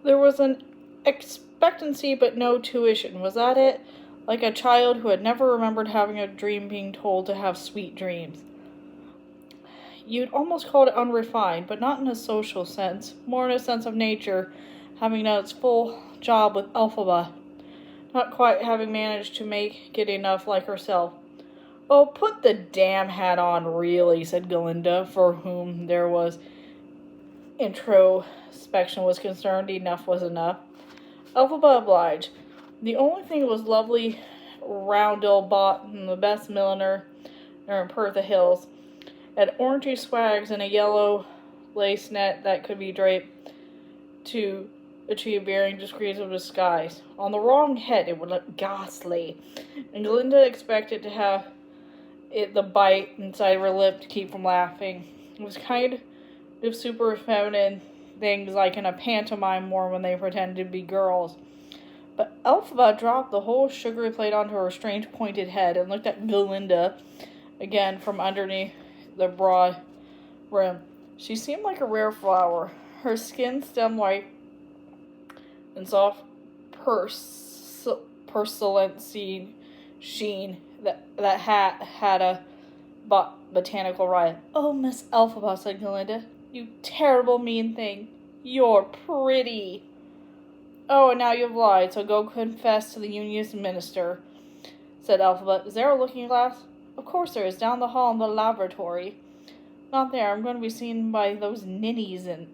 There was an expectancy but no tuition. Was that it? Like a child who had never remembered having a dream being told to have sweet dreams. You'd almost call it unrefined, but not in a social sense, more in a sense of nature, having done its full job with Elphaba, not quite having managed to make it enough like herself. Oh, put the damn hat on, really, said Galinda, for whom there was introspection was concerned. Enough was enough. Elphaba obliged. The only thing was lovely roundel bought from the best milliner in Pertha Hills, had orangey swags and a yellow lace net that could be draped to achieve varying degrees of disguise. On the wrong head it would look ghastly, and Galinda expected to have it the bite inside of her lip to keep from laughing. It was kind of super feminine things like in a pantomime more when they pretended to be girls. But Elphaba dropped the whole sugary plate onto her strange pointed head and looked at Galinda again from underneath the broad rim. She seemed like a rare flower, her skin stem white and soft porcelain sheen. That hat had a botanical riot. Oh, Miss Elphaba, said Galinda, you terrible mean thing. You're pretty. Oh, and now you've lied, so go confess to the Unionist minister, said Elphaba. Is there a looking glass? Of course there is, down the hall in the lavatory. Not there. I'm not going to be seen by those ninnies in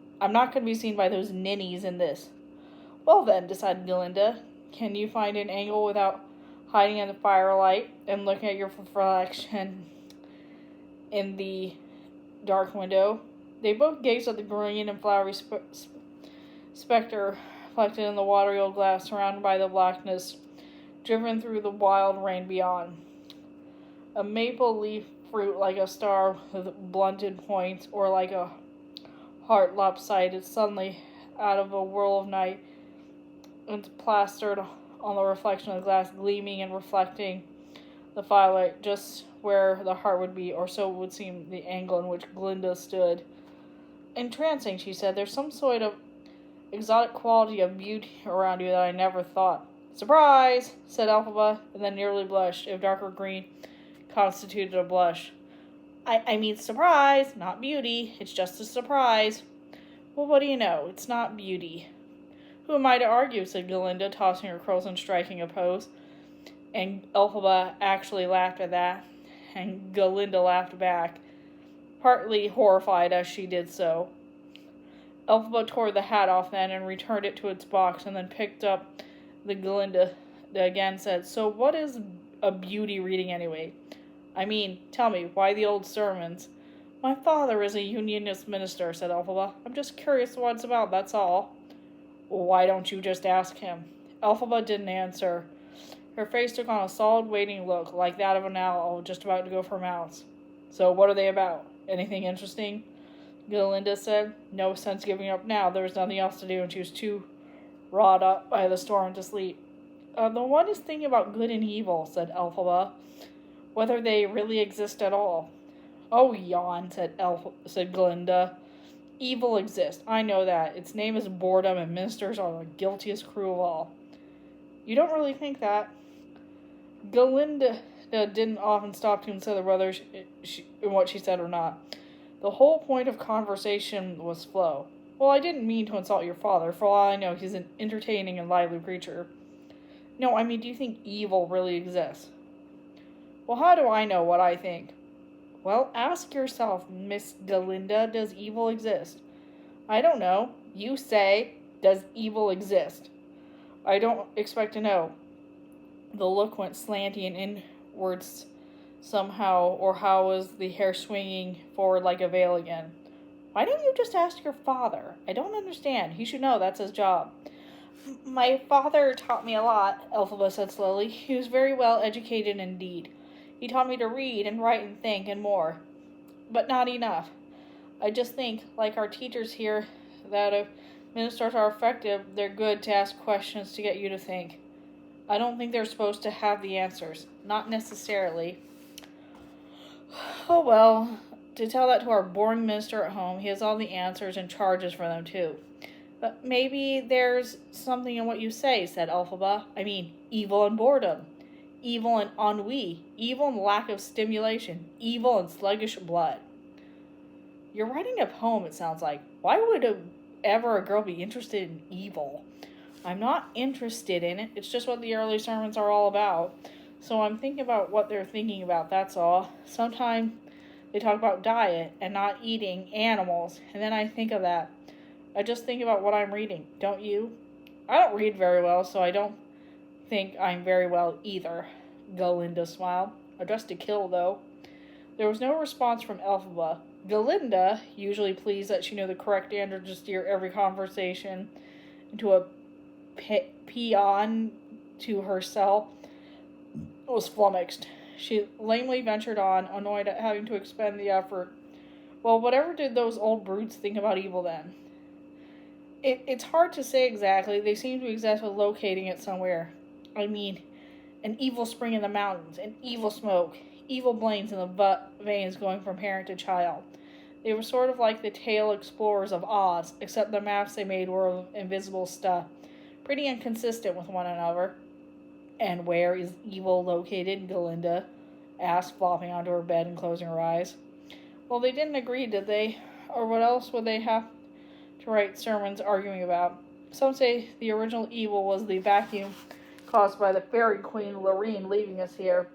this. Well then, decided Galinda, can you find an angle without hiding in the firelight and looking at your reflection in the dark window? They both gazed at the brilliant and flowery spectre reflected in the watery old glass, surrounded by the blackness, driven through the wild rain beyond. A maple leaf fruit like a star with blunted points, or like a heart lopsided suddenly out of a whirl of night, and plastered on the reflection of the glass, gleaming and reflecting the firelight just where the heart would be, or so would seem the angle in which Galinda stood. Entrancing, she said. There's some sort of exotic quality of beauty around you that I never thought. Surprise, said Elphaba, and then nearly blushed, if darker green constituted a blush. I mean surprise, not beauty. It's just a surprise. Well, what do you know? It's not beauty. Who am I to argue, said Galinda, tossing her curls and striking a pose. And Elphaba actually laughed at that, and Galinda laughed back, partly horrified as she did so. Elphaba tore the hat off then and returned it to its box, and then picked up the Galinda again, said, So what is a beauty reading anyway? I mean, tell me, why the old sermons? My father is a Unionist minister, said Elphaba. I'm just curious what it's about, that's all. Why don't you just ask him? Elphaba didn't answer. Her face took on a solid, waiting look, like that of an owl just about to go for mouse. So what are they about? Anything interesting? Galinda said. No sense giving up now. There was nothing else to do, and she was too wrought up by the storm to sleep. The one is thinking about good and evil, said Elphaba. Whether they really exist at all. Oh, yawn, said Galinda. Evil exists. I know that. Its name is boredom, and ministers are the guiltiest crew of all. You don't really think that? Galinda didn't often stop to consider whether what she said or not. The whole point of conversation was flow. Well, I didn't mean to insult your father. For all I know, he's an entertaining and lively creature. No, I mean, do you think evil really exists? Well, how do I know what I think? Well, ask yourself, Miss Galinda, does evil exist? I don't know. You say, does evil exist? I don't expect to know. The look went slanty and inwards somehow, or how was the hair swinging forward like a veil again? Why don't you just ask your father? I don't understand. He should know, that's his job. My father taught me a lot, Elphaba said slowly. He was very well educated indeed. He taught me to read and write and think and more. But not enough. I just think, like our teachers here, that if ministers are effective, they're good to ask questions to get you to think. I don't think they're supposed to have the answers. Not necessarily. Oh well, to tell that to our boring minister at home, he has all the answers and charges for them too. But maybe there's something in what you say, said Elphaba. I mean, evil and boredom, evil and ennui, evil and lack of stimulation, evil and sluggish blood. You're writing a poem, it sounds like. Why would ever a girl be interested in evil? I'm not interested in it. It's just what the early sermons are all about. So I'm thinking about what they're thinking about, that's all. Sometimes they talk about diet and not eating animals, and then I think of that. I just think about what I'm reading, don't you? I don't read very well, so I don't think I'm very well either, Galinda smiled. Just to kill, though. There was no response from Elphaba. Galinda, usually pleased that she knew the correct answer to steer every conversation into a paean to herself, was flummoxed. She lamely ventured on, annoyed at having to expend the effort. Well, whatever did those old brutes think about evil then? It's hard to say exactly. They seem to be obsessed with locating it somewhere. I mean, an evil spring in the mountains, an evil smoke, evil blains in the veins going from parent to child. They were sort of like the tale explorers of Oz, except the maps they made were of invisible stuff, pretty inconsistent with one another. And where is evil located? Galinda asked, flopping onto her bed and closing her eyes. Well, they didn't agree, did they? Or what else would they have to write sermons arguing about? Some say the original evil was the vacuum caused by the fairy queen Lorene leaving us here.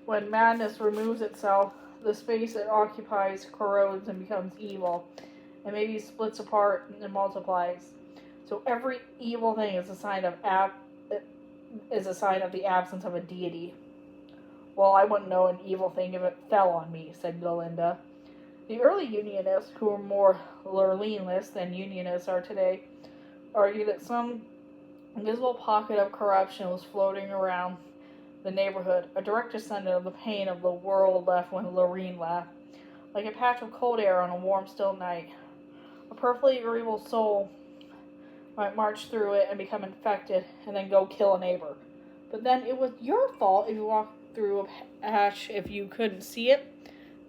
When madness removes itself, the space it occupies corrodes and becomes evil, and maybe splits apart and multiplies. So every evil thing is a sign of the absence of a deity. Well, I wouldn't know an evil thing if it fell on me, said Galinda. The early Unionists, who were more Lurleenless than Unionists are today, argue that some invisible pocket of corruption was floating around the neighborhood, a direct descendant of the pain of the world left when Lorene left, like a patch of cold air on a warm, still night. A perfectly agreeable soul might march through it and become infected, and then go kill a neighbor. But then it was your fault if you walked through a patch if you couldn't see it.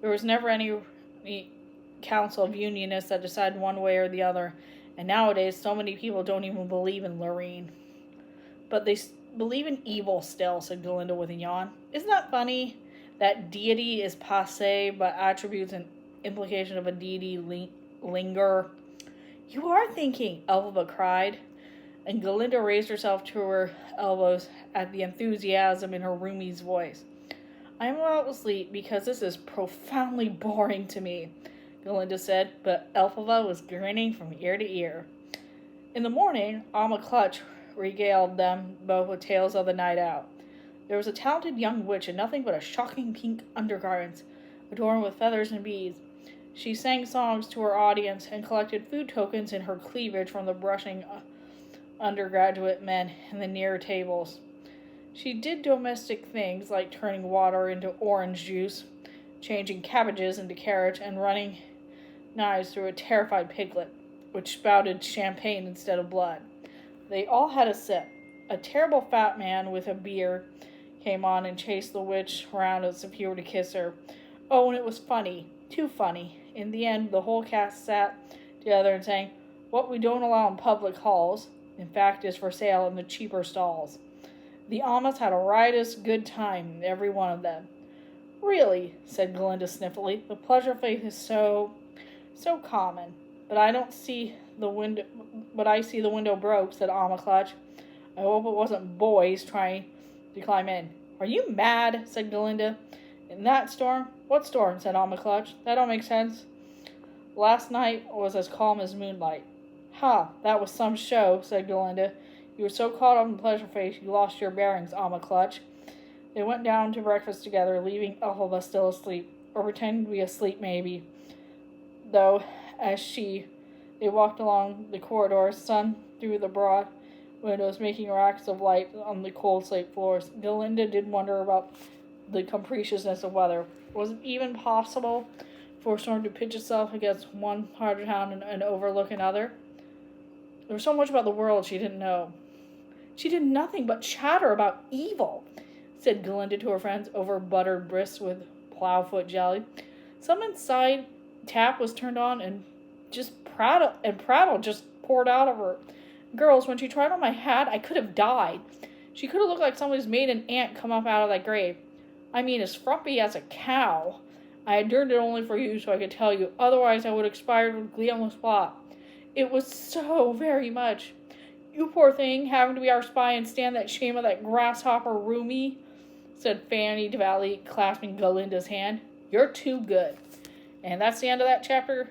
There was never any council of Unionists that decided one way or the other, and nowadays so many people don't even believe in Lorene. But they believe in evil still, said Galinda with a yawn. Isn't that funny? That deity is passé, but attributes and implication of a deity linger. You are thinking, Elphaba cried, and Galinda raised herself to her elbows at the enthusiasm in her roomie's voice. I am about to sleep because this is profoundly boring to me, Galinda said, but Elphaba was grinning from ear to ear. In the morning, Alma Clutch regaled them both with tales of the night out. There was a talented young witch in nothing but a shocking pink undergarments, adorned with feathers and beads. She sang songs to her audience and collected food tokens in her cleavage from the brushing undergraduate men in the near tables. She did domestic things like turning water into orange juice, changing cabbages into carrots, and running knives through a terrified piglet, which spouted champagne instead of blood. They all had a sip. A terrible fat man with a beard came on and chased the witch around as if he were to kiss her. Oh, and it was funny. Too funny. In the end, the whole cast sat together and sang, "What we don't allow in public halls, in fact, is for sale in the cheaper stalls." The Almas had a riotous good time, every one of them. Really, said Galinda sniffily, the pleasure faith is so common. But I see the window broke, said Alma Clutch. I hope it wasn't boys trying to climb in. Are you mad? Said Galinda. In that storm? What storm? Said Alma Clutch. That don't make sense. Last night was as calm as moonlight. Ha, that was some show, said Galinda. You were so caught up in pleasure face you lost your bearings, Alma Clutch. They went down to breakfast together, leaving Elphaba still asleep, or pretending to be asleep maybe. Though, as they walked along the corridor, sun through the broad windows, making racks of light on the cold slate floors. Galinda did wonder about the capriciousness of weather. Was it even possible for a storm to pitch itself against one part of town and overlook another? There was so much about the world she didn't know. She did nothing but chatter about evil, said Galinda to her friends over buttered brisk with plowfoot jelly. Some inside tap was turned on, and prattle just poured out of her. Girls, when she tried on my hat, I could have died. She could have looked like somebody's made an ant come up out of that grave. I mean, as frumpy as a cow. I endured it only for you so I could tell you. Otherwise, I would have expired with glee on the spot. It was so very much. You poor thing, having to be our spy and stand that shame of that grasshopper Roomy, said Fanny devoutly, clasping Galinda's hand. You're too good. And that's the end of that chapter.